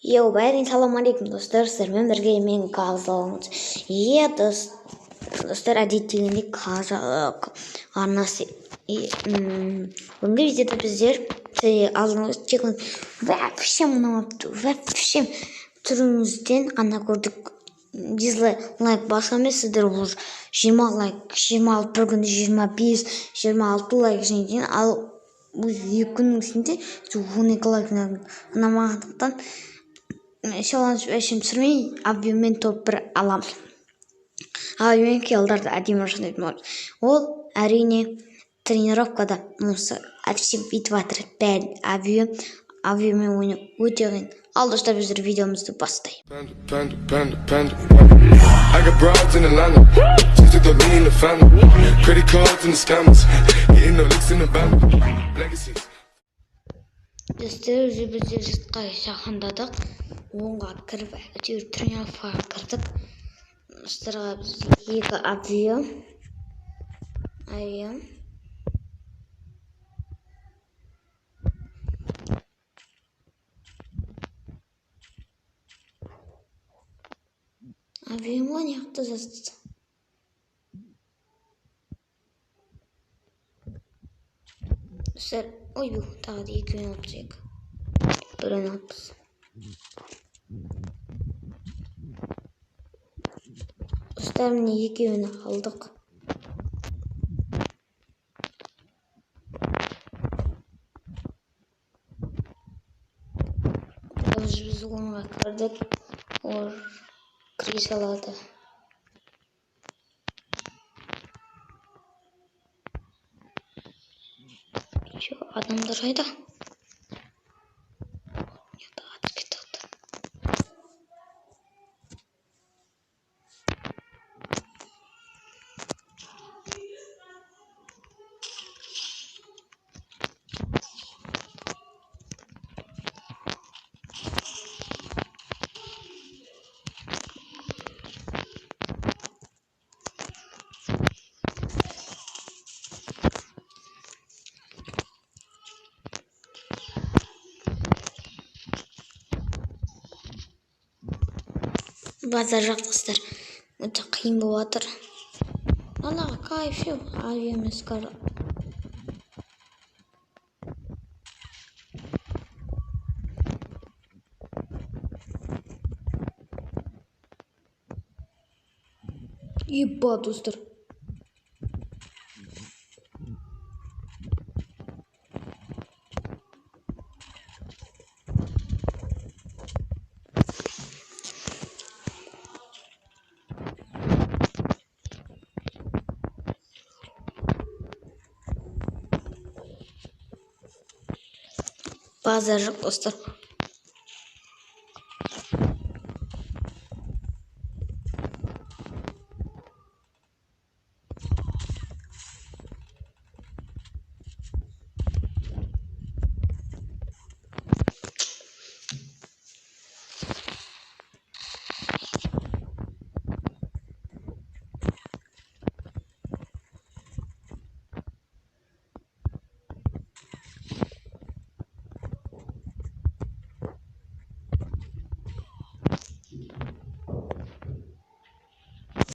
Бәріне салам алейкум достар, сіздермен бірге мен қазалымыз. Достар, әдеттегендей қазақ арнасы. Бүгінгі видеода біздер алдыңыз чекін вообще мұнамапты, вообще түріңізден ғана көрдік. Дизлайк басқа емес, сіздер бұл 20 лайк, 26 бір күнде 25, 26 лайк жеңден, ал бұл 2 күннің ішінде 12 лайк ұнамағандықтан шаланып түсірмей абьюмен топ бір аламыз. Абьюмен киялдарды әдемі жасайтын болады. Ол әрине тренировкада әпсе бүйтіп жатыр. Бәрін абьюмен ойнау өте қиын. Ал достар, біздер видеомызды бастайық. Достар, біздер жұртқа жақындадық. Онға кіріп, әйтеуір тренировкаға кірдік. Достарға бізде 2 абьюмен. Абьюмен яқты жасты. Достар, тағы да 2 минут жек. 1 минут. Достар, міне 2 алдық. Біз онға кірдік. Ол кіре салады. Адамдар қайда? Базар жақ достар, өте қиын болып жатыр. Аллаға кайф жоқ, емес қара. Еба достар. Базар жоқ достар.